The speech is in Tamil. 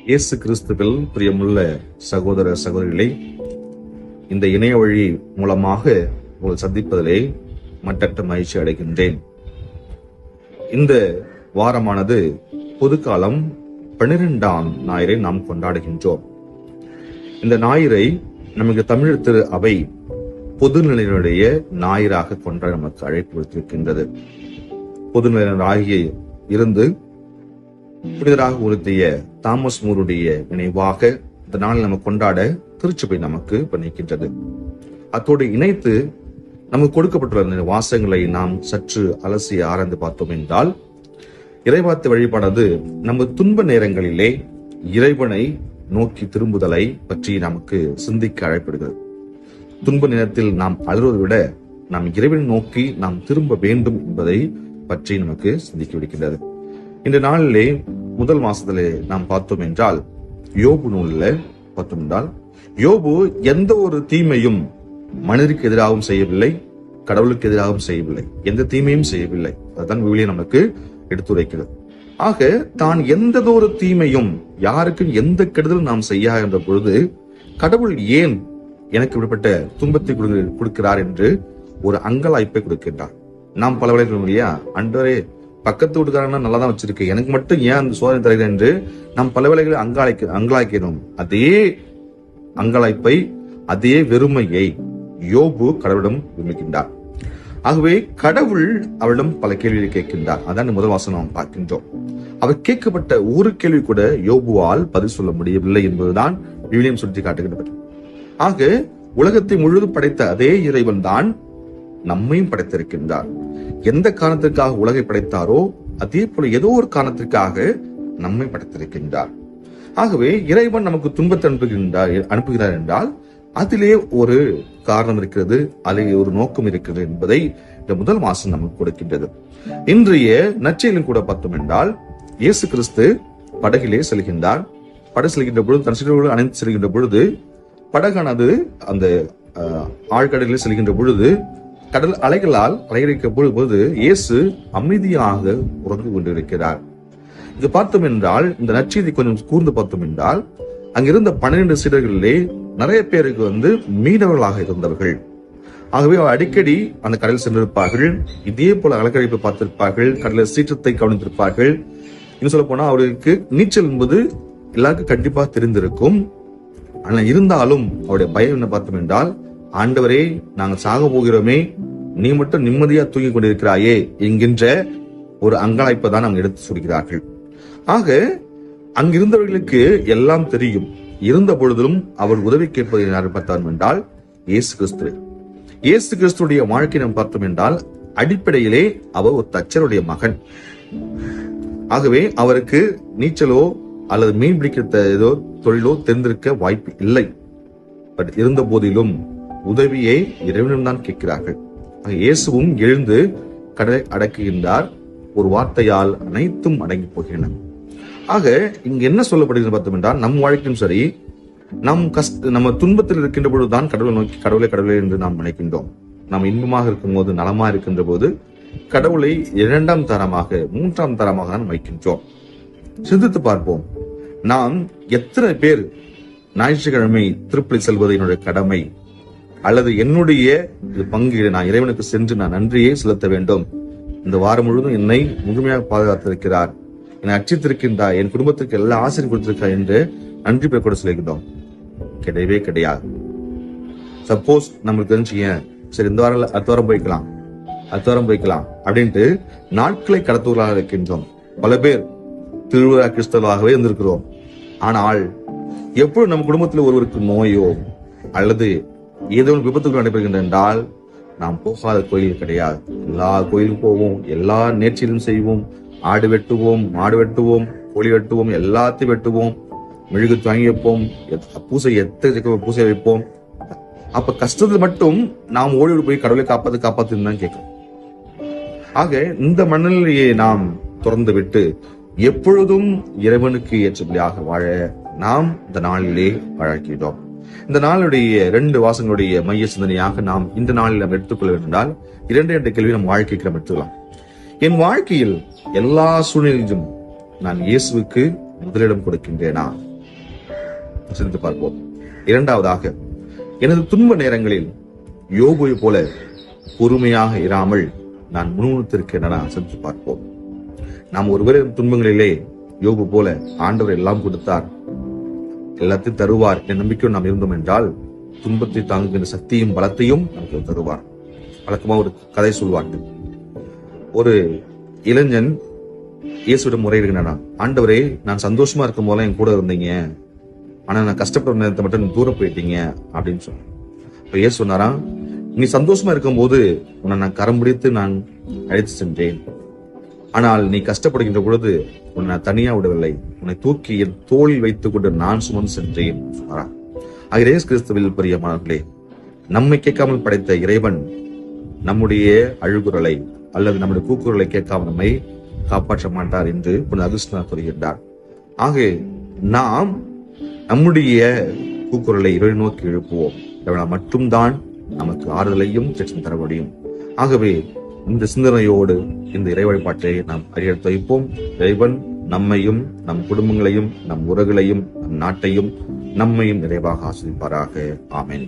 இயேசு கிறிஸ்துவில் பிரியமுள்ள சகோதர சகோதரிகளை, இந்த இணைய வழி மூலமாக உங்கள் சந்திப்பதிலே மட்டற்ற மகிழ்ச்சி அடைகின்றேன். இந்த வாரமானது பொதுக்காலம் 12ஆம் ஞாயிறை நாம் கொண்டாடுகின்றோம். இந்த ஞாயிறை நமக்கு தமிழ் திரு அவை பொதுநிலையினுடைய ஞாயிறாக கொண்டாட நமக்கு அழைப்பு விடுத்திருக்கின்றது. பொதுநிலையராகிய இருந்து புனிதராக உறுத்திய தாமஸ் மூருடைய நினைவாக இந்த நாளில் நம்ம கொண்டாட திருச்சபை நமக்கு பண்ணிக்கின்றது. அத்தோடு இணைத்து நமக்கு கொடுக்கப்பட்டுள்ள வாசகங்களை நாம் சற்று அலசி ஆராய்ந்து பார்த்தோம் என்றால், இறைவார்த்தை வழிபாடானது நம்ம துன்ப நேரங்களிலே இறைவனை நோக்கி திரும்புதலை பற்றி நமக்கு சிந்திக்க அழைப்பிடுகிறது. துன்ப நேரத்தில் நாம் அழுவதை விட நாம் இறைவனை நோக்கி நாம் திரும்ப வேண்டும் என்பதை பற்றி நமக்கு சிந்திக்க விடுக்கின்றது. இந்த நாளிலே முதல் மாசத்திலே நாம் பார்த்தோம் என்றால், யோபு நூலில் பார்த்தோம் என்றால், யோபு எந்த ஒரு தீமையும் மனிதருக்கு எதிராகவும் செய்யவில்லை, கடவுளுக்கு எதிராகவும் செய்யவில்லை, எந்த தீமையும் செய்யவில்லை. அதுதான் விவிலியம் நமக்கு எடுத்துரைக்கிறது. ஆக தான் எந்த ஒரு தீமையும் யாருக்கும் எந்த கெடுதலும் நாம் செய்யாத பொழுது கடவுள் ஏன் எனக்கு இப்படிப்பட்ட துன்பத்தை கொடுக்கிறார் என்று ஒரு அங்கலாய்ப்பை கொடுக்கின்றார். நாம் பல வேளைகள் இல்லையா, அன்றரே பக்கத்து வீட்டுக்காரனா நல்லா தான் வச்சிருக்கேன், எனக்கு மட்டும் ஏன் அந்த சோதனை தருகிறேன் என்று நாம் பல வேளைகளில் அங்கலாய்க்கிறோம். அதே அங்கலாய்ப்பை, அதே வெறுமையை யோபு கடவுளிடம் விரும்புகின்றார். ஆகவே கடவுள் அவரிடம் பல கேள்விகளை கேட்கின்றார். அதான் முதல் வாசகம் நாம் பார்க்கின்றோம். அவர் கேட்கப்பட்ட ஒரு கேள்வி கூட யோபுவால் பதில் சொல்ல முடியவில்லை என்பதுதான் விவிலியம் சுட்டி காட்டுகின்றது. ஆக உலகத்தை முழுவதும் படைத்த அதே இறைவன் தான் நம்மையும் படைத்திருக்கின்றார். எந்த காரணத்திற்காக உலகை படைத்தாரோ அதே போல ஏதோ ஒரு காரணத்திற்காக நம்மை படைத்திருக்கின்றார். ஆகவே இறைவன் நமக்கு துன்பத்தை அனுப்புகிறார் என்றால் அதிலே ஒரு காரணம் இருக்கிறது, அதிலே ஒரு நோக்கம் இருக்கிறது என்பதை இந்த முதல் மாசம் நமக்கு கொடுக்கின்றது. இன்றைய நற்செய்தியில் கூட பார்த்தோம் என்றால், இயேசு கிறிஸ்து படகிலே செல்கின்றார். படகு செல்கின்ற பொழுது தன் சீடர்களோடு அணைந்து செல்கின்ற பொழுது படகானது அந்த ஆழ்கடலில் செல்கின்ற பொழுது கடல் அலைகளால் அலையடிக்கப்படும் போது இயேசு அமைதியாக உறங்கிக் கொண்டிருக்கிறார். இது பார்த்தோம் என்றால், இந்த நற்செய்தி கொஞ்சம் கூர்ந்து பார்த்தோம் என்றால், அங்கிருந்த 12 சீடர்களிலே நிறைய பேருக்கு மீனவர்களாக இருந்தவர்கள். ஆகவே அவர் அடிக்கடி அந்த கடலில் சென்றிருப்பார்கள். இதே போல அலக்கழிப்பை பார்த்திருப்பார்கள், கடலில் சீற்றத்தை கவனித்திருப்பார்கள். இன்னும் சொல்ல போனா அவருக்கு நீச்சல் என்பது எல்லாருக்கும் கண்டிப்பா தெரிந்திருக்கும். ஆனா இருந்தாலும் அவருடைய பயம் என்ன பார்த்தோம் என்றால், ஆண்டவரே நாங்கள் சாக போகிறோமே, நீ மட்டும் நிம்மதியா தூங்கி கொண்டிருக்கிறாயே என்கின்ற ஒரு அங்கலாய்ப்பை தான் அவங்க எடுத்து சொல்கிறார்கள். ஆக அங்கிருந்தவர்களுக்கு எல்லாம் தெரியும். இருந்த பொழுதிலும் அவர் உதவி கேட்பதை யார் பார்த்தார் என்றால் இயேசு கிறிஸ்து. இயேசு கிறிஸ்துடைய வாழ்க்கை நாம் பார்த்தோம் என்றால், அடிப்படையிலே அவர் ஒரு தச்சருடைய மகன். ஆகவே அவருக்கு நீச்சலோ அல்லது மீன் பிடிக்க ஏதோ தொழிலோ தெரிந்திருக்க வாய்ப்பு இல்லை. பட் இருந்த போதிலும் உதவியை இறைவனிடம் தான் கேட்கிறார்கள். இயேசுவும் எழுந்து கடலை அடக்குகின்றார். ஒரு வார்த்தையால் அனைத்தும் அடங்கி போகின்றன. ஆக இங்க என்ன சொல்லப்படுகிறது பார்த்தோம் என்றால், நம் வாழ்க்கையும் சரி, நம்ம துன்பத்தில் இருக்கின்ற பொழுதுதான் கடவுளை நோக்கி கடவுளை என்று நாம் நினைக்கின்றோம். நாம் இன்பமாக இருக்கும் போது, நலமா இருக்கின்ற போது கடவுளை 2ஆம் தரமாக 3ஆம் தரமாக தான் வைக்கின்றோம். சிந்தித்து பார்ப்போம். நாம் எத்தனை பேர் ஞாயிற்றுக்கிழமை திருப்பலி செல்வது என்னுடைய கடமை, அல்லது என்னுடைய பங்கு, நான் இறைவனுக்கு சென்று நான் நன்றியை செலுத்த வேண்டும், இந்த வாரம் முழுவதும் என்னை முழுமையாக பாதுகாத்திருக்கிறார், என்னை அச்சித்திருக்கின்றார், என் குடும்பத்திற்கு எல்லா ஆசிரியர் கொடுத்திருக்கார் என்று நன்றி பெற கூட சொல்லிக்கிட்டோம்? கிடையவே கிடையாது. சப்போஸ் நம்மளுக்கு தெரிஞ்சுங்க, சரி இந்த வாரம் அடுத்த வாரம் போய்க்கலாம் அப்படின்ட்டு நாட்களை கடத்துவர்களாக இருக்கின்றோம். பல பேர் திருவிழா கிறிஸ்தவர்களாகவே இருந்திருக்கிறோம். ஆனால் எப்பொழுது நம்ம குடும்பத்தில் ஒருவருக்கு நோயோ அல்லது ஏதோ விபத்துகள் நடைபெறுகின்ற என்றால் நாம் போகாத கோயில் கிடையாது. எல்லா கோயிலும் போவோம், எல்லா நேர்ச்சியிலும் செய்வோம். ஆடு வெட்டுவோம், மாடு வெட்டுவோம், கோழி வெட்டுவோம், எல்லாத்தையும் வெட்டுவோம், மெழுகு வாங்கி வைப்போம், பூசை பூசை வைப்போம். அப்ப கஷ்டத்தில் மட்டும் நாம் ஓடி போய் கடவுளை காப்பாத்துன்னு தான் கேட்கிறோம். ஆக இந்த மனநிலையை நாம் திறந்து விட்டு எப்பொழுதும் இறைவனுக்கு ஏற்றபடியாக வாழ நாம் இந்த நாளிலே அழைக்கிறோம். இந்த நாளுடைய 2 வாசங்களுடைய மைய சிந்தனையாக நாம் இந்த நாளில் நாம் எடுத்துக்கொள்ள வேண்டால் 2 கேள்வி நம் வாழ்க்கைக்கு நாம் எடுத்துக்கலாம். என் வாழ்க்கையில் எல்லா சூழ்நிலையிலும் நான் இயேசுவுக்கு முதலிடம் கொடுக்கின்றேனா? சிந்தித்து பார்ப்போம். இரண்டாவதாக, எனது துன்ப நேரங்களில் யோபுவை போல பொறுமையாக இராமல் நான் முணுமுணுத்திருக்கேன் என சிந்தித்து பார்ப்போம். நாம் ஒருவரே துன்பங்களிலே யோபு போல ஆண்டவர் எல்லாம் கொடுத்தார், எல்லாத்தையும் தருவார் என்ற நம்பிக்கையும் நாம் இருந்தோம் என்றால் துன்பத்தை தாங்குகின்ற சக்தியும் பலத்தையும் நமக்கு தருவார். வழக்கமா ஒரு கதை சொல்வார்கள். ஒரு இளைஞன் இயேசுவிடம் முறையிடுகிறான், ஆண்டவரே, நான் சந்தோஷமா இருக்கும் போல என் கூட இருந்தீங்க, ஆனா நான் கஷ்டப்படுற நேரத்தை மட்டும் தூரம் போயிட்டீங்க அப்படின்னு சொன்ன. இப்ப இயேசு சொன்னாராம், நீ சந்தோஷமா இருக்கும் போது உன்னை நான் கரம் பிடித்து நான் அழைத்து சென்றேன், ஆனால் நீ கஷ்டப்படுகின்ற பொழுது உன்னை நான் தனியா விடவில்லை, உன்னை தூக்கி என் தோளில் வைத்துக் கொண்டு நான் சுமந்து சென்றேன் சொன்னாராம். இயேசு கிறிஸ்துவில் பிரியமானவர்களே, நம்மை கேட்காமல் படைத்த இறைவன் நம்முடைய அழுகுரலை அல்லது நம்முடைய கூக்குரலை கேட்காமல் நம்மை காப்பாற்ற மாட்டார் என்று அகஸ்தினார் கூறுகின்றார். ஆக நாம் நம்முடைய கூக்குரலை இறை நோக்கி எழுப்புவோம். மட்டும்தான் நமக்கு ஆறுதலையும் தர முடியும். ஆகவே இந்த சிந்தனையோடு இந்த இறை வழிபாட்டை நாம் அடியெடுத்து வைப்போம். இறைவன் நம்மையும் நம் குடும்பங்களையும் நம் உறவுகளையும் நம் நாட்டையும் நம்மையும் நிறைவாக ஆசீர்வதிப்பாராக. ஆமென்.